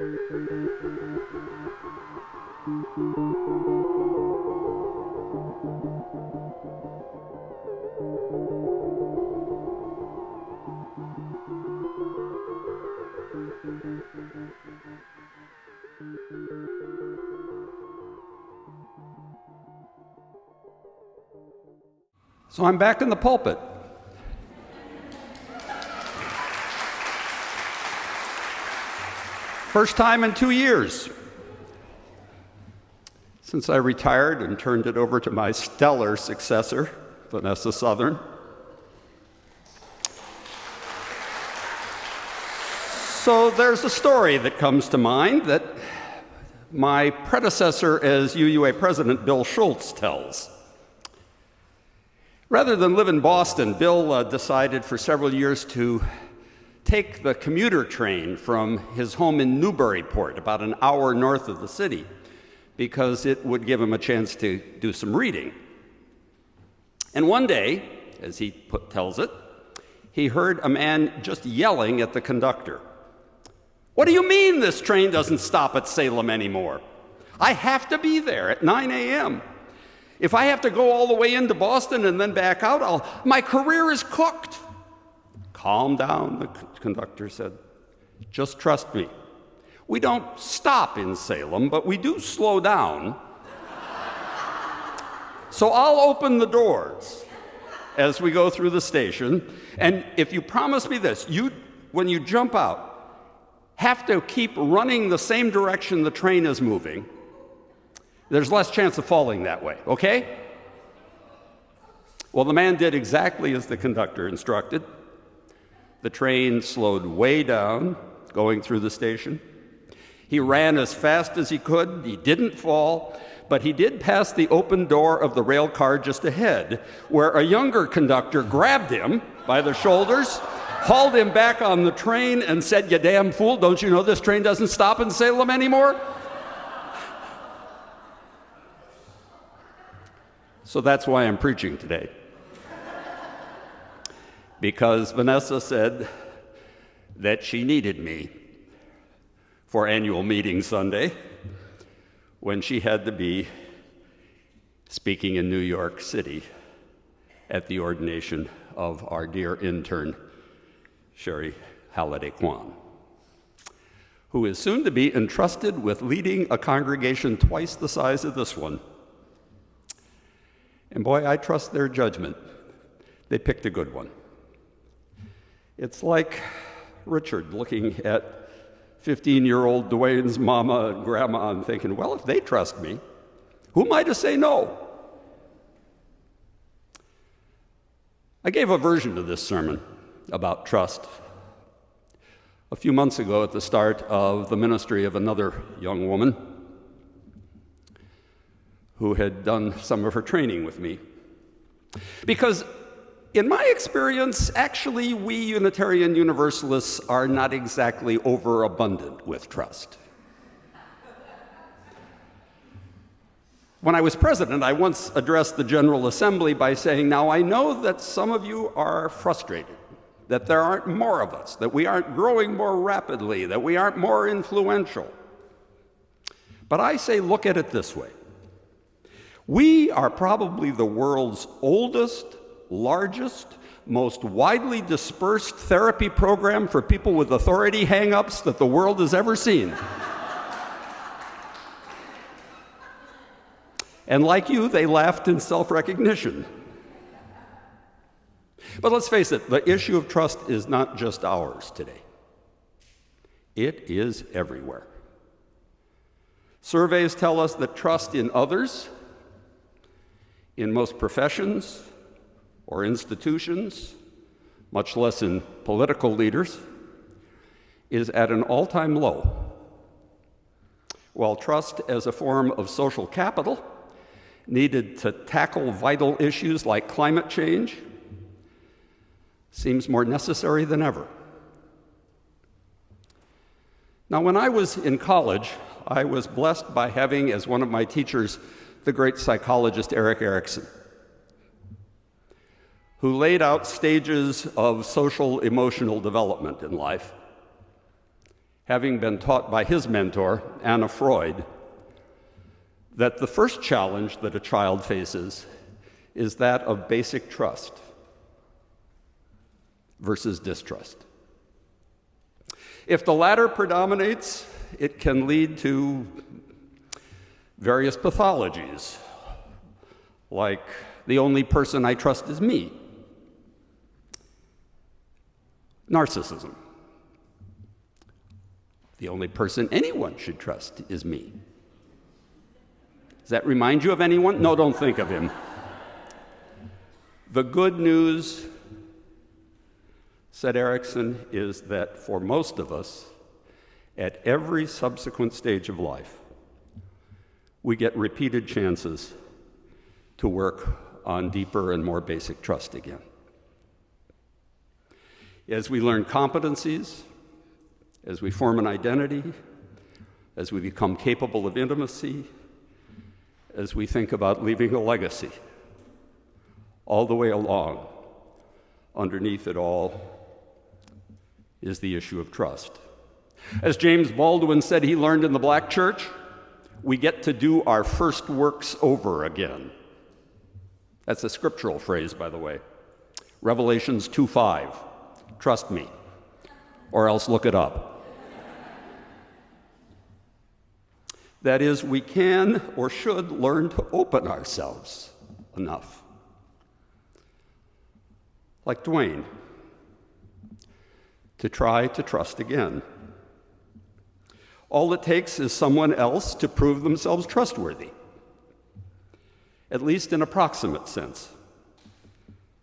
So I'm back in the pulpit. First time in 2 years since I retired and turned it over to my stellar successor, Vanessa Southern. So there's a story that comes to mind that my predecessor as UUA president, Bill Schultz, tells. Rather than live in Boston, Bill decided for several years to take the commuter train from his home in Newburyport, about an hour north of the city, because it would give him a chance to do some reading. And one day, as he tells it, he heard a man just yelling at the conductor. "What do you mean this train doesn't stop at Salem anymore? I have to be there at 9 a.m. If I have to go all the way into Boston and then back out, my career is cooked." "Calm down," the conductor said. "Just trust me. We don't stop in Salem, but we do slow down. So I'll open the doors as we go through the station, and if you promise me this, when you jump out, have to keep running the same direction the train is moving. There's less chance of falling that way, okay?" Well, the man did exactly as the conductor instructed. The train slowed way down, going through the station. He ran as fast as he could. He didn't fall, but he did pass the open door of the rail car just ahead, where a younger conductor grabbed him by the shoulders, hauled him back on the train, and said, "You damn fool, don't you know this train doesn't stop in Salem anymore?" So that's why I'm preaching today. Because Vanessa said that she needed me for annual meeting Sunday when she had to be speaking in New York City at the ordination of our dear intern, Shari Halliday-Quan, who is soon to be entrusted with leading a congregation twice the size of this one. And boy, I trust their judgment. They picked a good one. It's like Richard looking at 15-year-old Dwayne's mama and grandma and thinking, well, if they trust me, who am I to say no? I gave a version of this sermon about trust a few months ago at the start of the ministry of another young woman who had done some of her training with me. Because in my experience, actually, we Unitarian Universalists are not exactly overabundant with trust. When I was president, I once addressed the General Assembly by saying, now I know that some of you are frustrated, that there aren't more of us, that we aren't growing more rapidly, that we aren't more influential. But I say, look at it this way. We are probably the world's oldest, largest, most widely dispersed therapy program for people with authority hang-ups that the world has ever seen. And like you, they laughed in self-recognition. But let's face it, the issue of trust is not just ours today. It is everywhere. Surveys tell us that trust in others, in most professions or institutions, much less in political leaders, is at an all-time low. While trust as a form of social capital needed to tackle vital issues like climate change seems more necessary than ever. Now, when I was in college, I was blessed by having as one of my teachers the great psychologist Erik Erikson, who laid out stages of social emotional development in life having been taught by his mentor, Anna Freud, that the first challenge that a child faces is that of basic trust versus distrust. If the latter predominates, it can lead to various pathologies, like the only person I trust is me, narcissism. The only person anyone should trust is me. Does that remind you of anyone? No, don't think of him. The good news, said Erikson, is that for most of us, at every subsequent stage of life, we get repeated chances to work on deeper and more basic trust again. As we learn competencies, as we form an identity, as we become capable of intimacy, as we think about leaving a legacy, all the way along, underneath it all, is the issue of trust. As James Baldwin said he learned in the black church, we get to do our first works over again. That's a scriptural phrase, by the way. Revelations 2:5. Trust me, or else look it up. That is, we can or should learn to open ourselves enough. Like Dwayne, to try to trust again. All it takes is someone else to prove themselves trustworthy, at least in a proximate sense.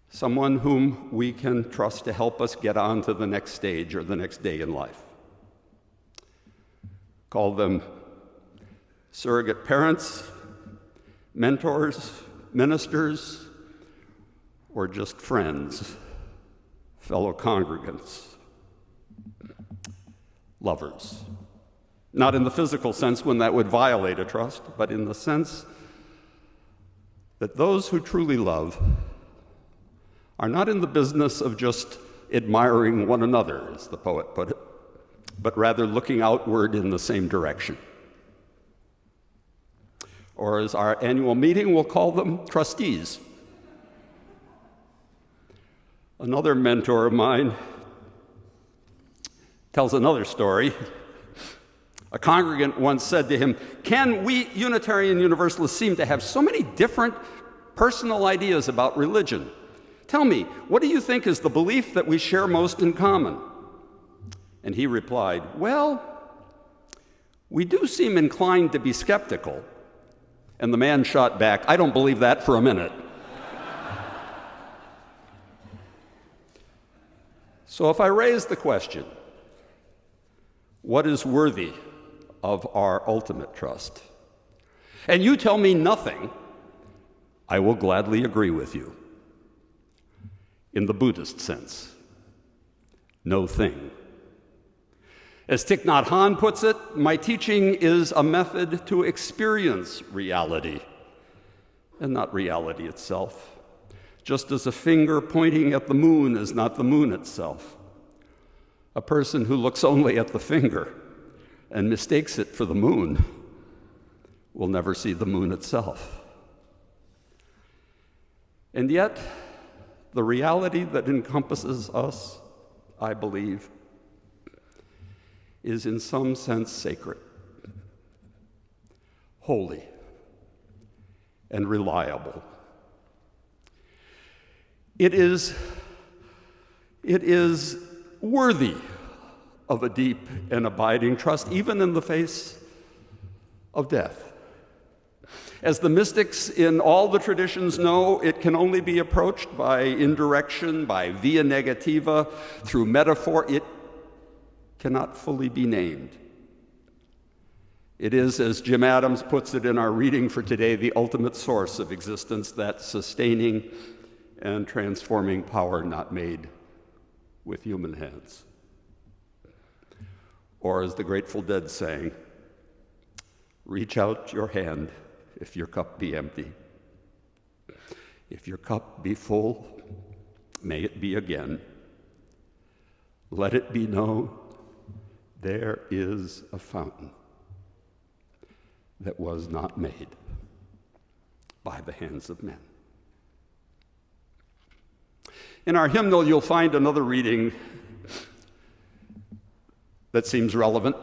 Someone whom we can trust to help us get on to the next stage or the next day in life. Call them surrogate parents, mentors, ministers, or just friends, fellow congregants, lovers. Not in the physical sense when that would violate a trust, but in the sense that those who truly love are not in the business of just admiring one another, as the poet put it, but rather looking outward in the same direction. Or as our annual meeting will call them, trustees. Another mentor of mine tells another story. A congregant once said to him, "Ken, we Unitarian Universalists seem to have so many different personal ideas about religion. Tell me, what do you think is the belief that we share most in common?" And he replied, "Well, we do seem inclined to be skeptical." And the man shot back, "I don't believe that for a minute." So if I raise the question, what is worthy of our ultimate trust? And you tell me nothing, I will gladly agree with you. In the Buddhist sense, no thing. As Thich Nhat Hanh puts it, my teaching is a method to experience reality, and not reality itself. Just as a finger pointing at the moon is not the moon itself. A person who looks only at the finger and mistakes it for the moon will never see the moon itself. And yet, the reality that encompasses us, I believe, is in some sense sacred, holy, and reliable. It is worthy of a deep and abiding trust, even in the face of death. As the mystics in all the traditions know, it can only be approached by indirection, by via negativa, through metaphor. It cannot fully be named. It is, as Jim Adams puts it in our reading for today, the ultimate source of existence, that sustaining and transforming power not made with human hands. Or as the Grateful Dead sang, reach out your hand if your cup be empty. If your cup be full, may it be again. Let it be known there is a fountain that was not made by the hands of men. In our hymnal, you'll find another reading that seems relevant.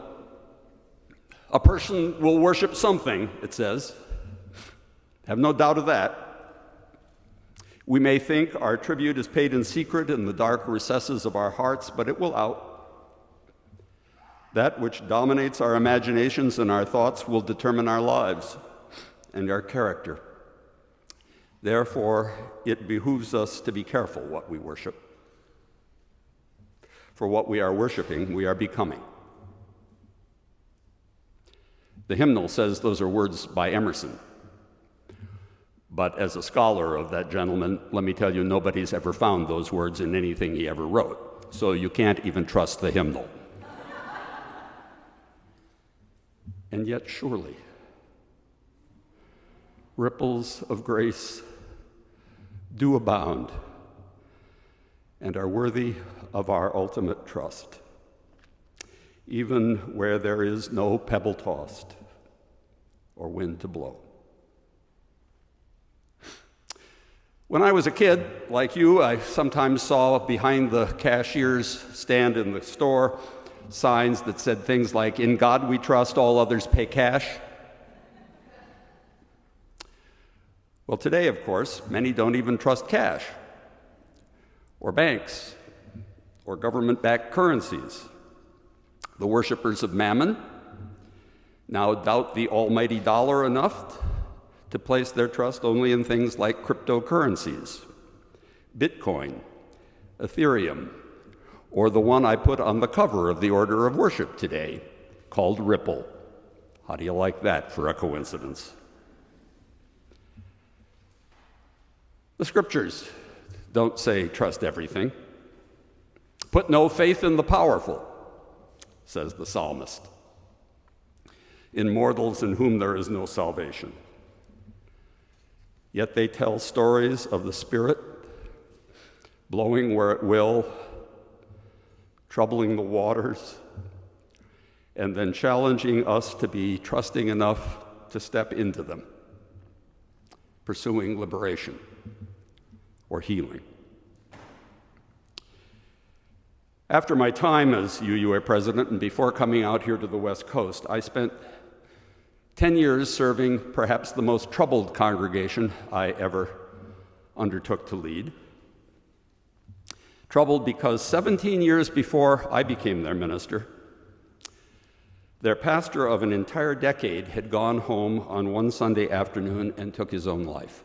A person will worship something, it says. Have no doubt of that. We may think our tribute is paid in secret in the dark recesses of our hearts, but it will out. That which dominates our imaginations and our thoughts will determine our lives and our character. Therefore, it behooves us to be careful what we worship. For what we are worshiping, we are becoming. The hymnal says those are words by Emerson. But as a scholar of that gentleman, let me tell you, nobody's ever found those words in anything he ever wrote. So you can't even trust the hymnal. And yet, surely, ripples of grace do abound and are worthy of our ultimate trust, even where there is no pebble tossed or wind to blow. When I was a kid, like you, I sometimes saw behind the cashier's stand in the store signs that said things like, "In God we trust, all others pay cash." Well, today, of course, many don't even trust cash, or banks, or government-backed currencies. The worshipers of Mammon now doubt the almighty dollar enough to place their trust only in things like cryptocurrencies, Bitcoin, Ethereum, or the one I put on the cover of the order of worship today, called Ripple. How do you like that for a coincidence? The scriptures don't say trust everything. Put no faith in the powerful, says the psalmist, in mortals in whom there is no salvation. Yet they tell stories of the Spirit, blowing where it will, troubling the waters, and then challenging us to be trusting enough to step into them, pursuing liberation or healing. After my time as UUA president and before coming out here to the West Coast, I spent 10 years serving perhaps the most troubled congregation I ever undertook to lead. Troubled because 17 years before I became their minister, their pastor of an entire decade had gone home on one Sunday afternoon and took his own life.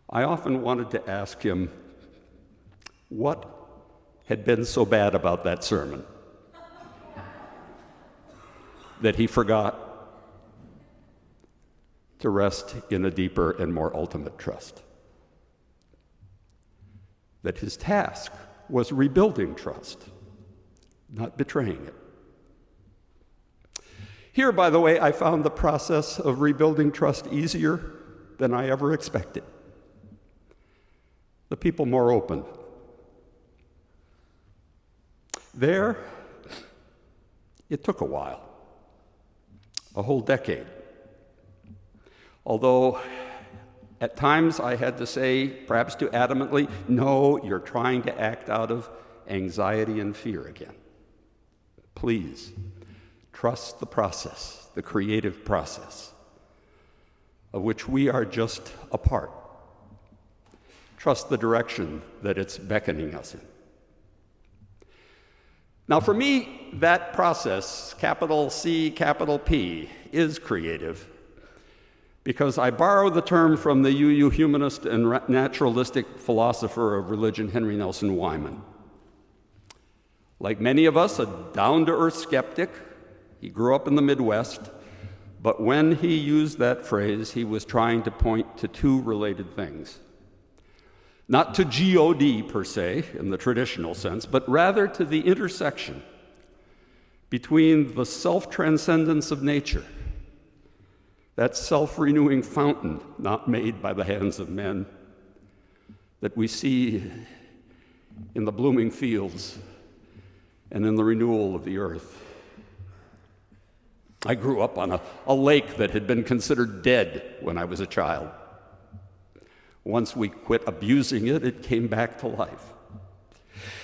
I often wanted to ask him what had been so bad about that sermon that he forgot to rest in a deeper and more ultimate trust. That his task was rebuilding trust, not betraying it. Here, by the way, I found the process of rebuilding trust easier than I ever expected. The people more open. There, it took a while, a whole decade. Although at times I had to say, perhaps too adamantly, no, you're trying to act out of anxiety and fear again. Please, trust the process, the creative process, of which we are just a part. Trust the direction that it's beckoning us in. Now, for me, that process, capital C, capital P, is creative, because I borrow the term from the UU humanist and naturalistic philosopher of religion, Henry Nelson Wyman. Like many of us, a down-to-earth skeptic, he grew up in the Midwest, but when he used that phrase, he was trying to point to two related things. Not to God per se, in the traditional sense, but rather to the intersection between the self-transcendence of nature, that self-renewing fountain not made by the hands of men, that we see in the blooming fields, and in the renewal of the earth. I grew up on a lake that had been considered dead when I was a child. Once we quit abusing it, it came back to life.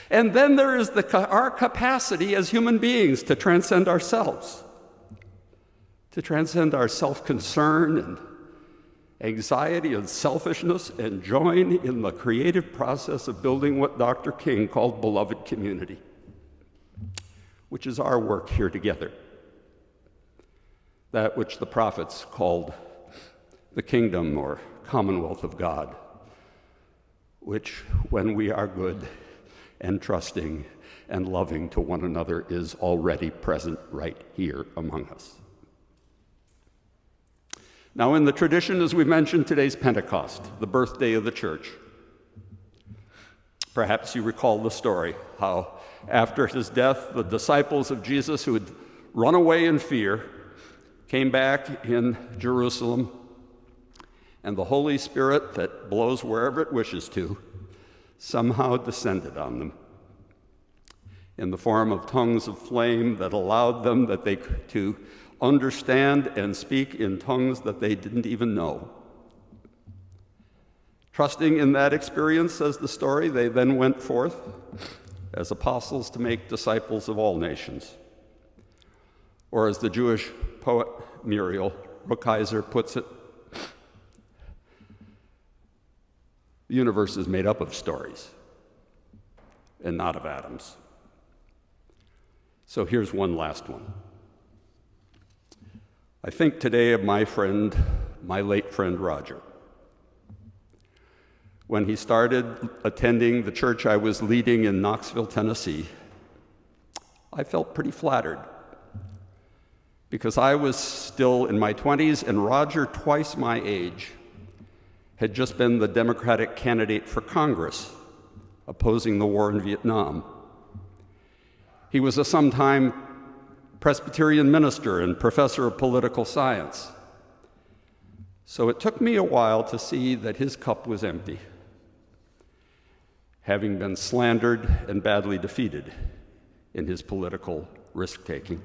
And then there is our capacity as human beings to transcend ourselves, to transcend our self-concern and anxiety and selfishness, and join in the creative process of building what Dr. King called beloved community, which is our work here together, that which the prophets called the kingdom or commonwealth of God, which, when we are good and trusting and loving to one another, is already present right here among us. Now, in the tradition, as we mentioned, today's Pentecost, the birthday of the church. Perhaps you recall the story, how after his death, the disciples of Jesus who had run away in fear came back in Jerusalem, and the Holy Spirit that blows wherever it wishes to somehow descended on them in the form of tongues of flame that allowed them to understand and speak in tongues that they didn't even know. Trusting in that experience, says the story, they then went forth as apostles to make disciples of all nations. Or as the Jewish poet Muriel Rukeyser puts it, the universe is made up of stories and not of atoms. So here's one last one. I think today of my late friend Roger. When he started attending the church I was leading in Knoxville, Tennessee, I felt pretty flattered because I was still in my 20s and Roger, twice my age, had just been the Democratic candidate for Congress opposing the war in Vietnam. He was a sometime Presbyterian minister and professor of political science. So it took me a while to see that his cup was empty, having been slandered and badly defeated in his political risk-taking.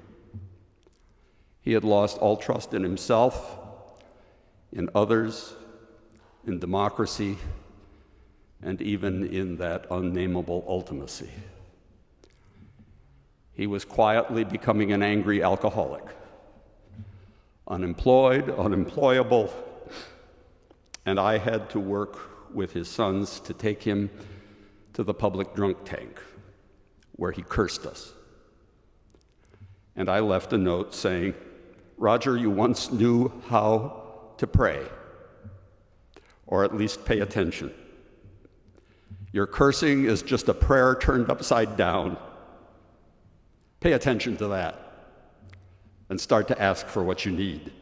He had lost all trust in himself, in others, in democracy, and even in that unnameable ultimacy. He was quietly becoming an angry alcoholic, unemployed, unemployable, and I had to work with his sons to take him to the public drunk tank, where he cursed us. And I left a note saying, "Roger, you once knew how to pray, or at least pay attention. Your cursing is just a prayer turned upside down. Pay attention to that and start to ask for what you need."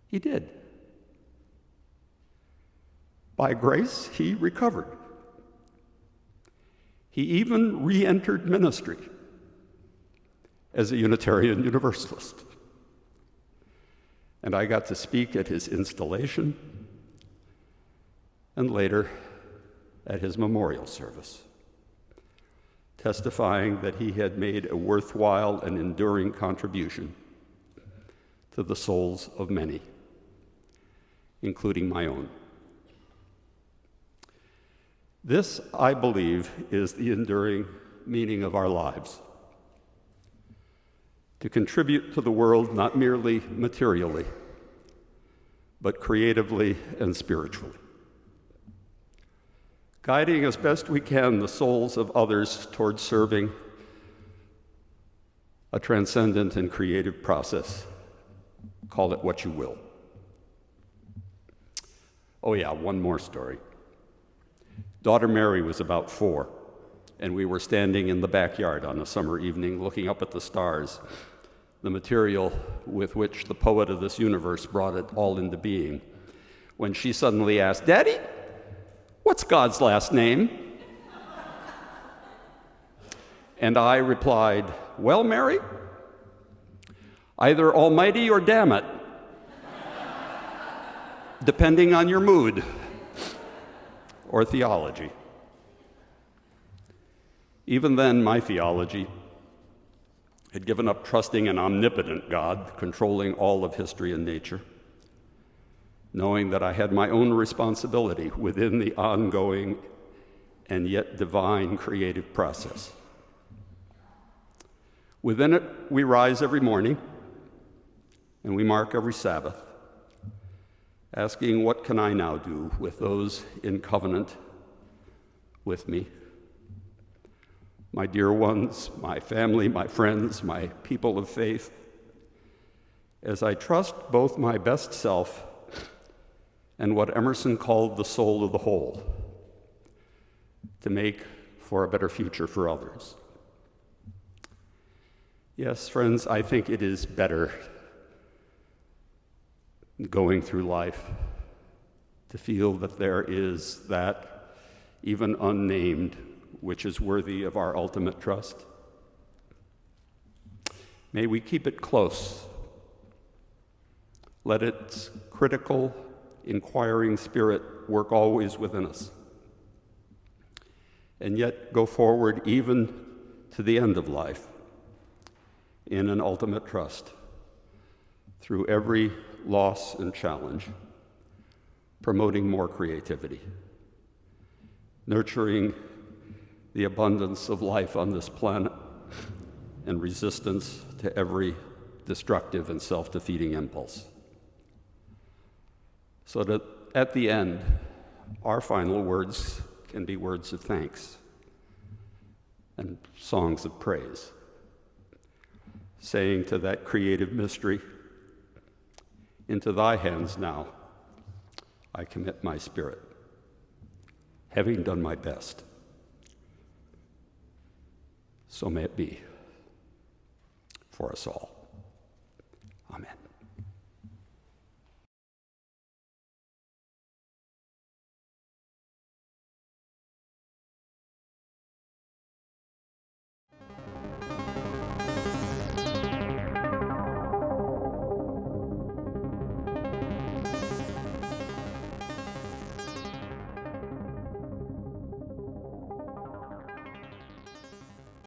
He did. By grace, he recovered. He even re-entered ministry as a Unitarian Universalist. And I got to speak at his installation and later at his memorial service, testifying that he had made a worthwhile and enduring contribution to the souls of many, including my own. This, I believe, is the enduring meaning of our lives: to contribute to the world not merely materially, but creatively and spiritually, guiding as best we can the souls of others towards serving a transcendent and creative process. Call it what you will. Oh yeah, one more story. Daughter Mary was about 4, and we were standing in the backyard on a summer evening looking up at the stars, the material with which the poet of this universe brought it all into being, when she suddenly asked, "Daddy, what's God's last name?" And I replied, "Well, Mary, either Almighty or damn it, depending on your mood." or theology. Even then, my theology had given up trusting an omnipotent God controlling all of history and nature, knowing that I had my own responsibility within the ongoing and yet divine creative process. Within it, we rise every morning and we mark every Sabbath, asking, what can I now do with those in covenant with me? My dear ones, my family, my friends, my people of faith, as I trust both my best self and what Emerson called the soul of the whole, to make for a better future for others. Yes, friends, I think it is better going through life to feel that there is that, even unnamed, which is worthy of our ultimate trust. May we keep it close. Let its critical, inquiring spirit work always within us, and yet go forward even to the end of life in an ultimate trust through every loss and challenge, promoting more creativity, nurturing the abundance of life on this planet, and resistance to every destructive and self-defeating impulse. So that at the end, our final words can be words of thanks and songs of praise, saying to that creative mystery, into thy hands now I commit my spirit, having done my best. So may it be for us all. Amen.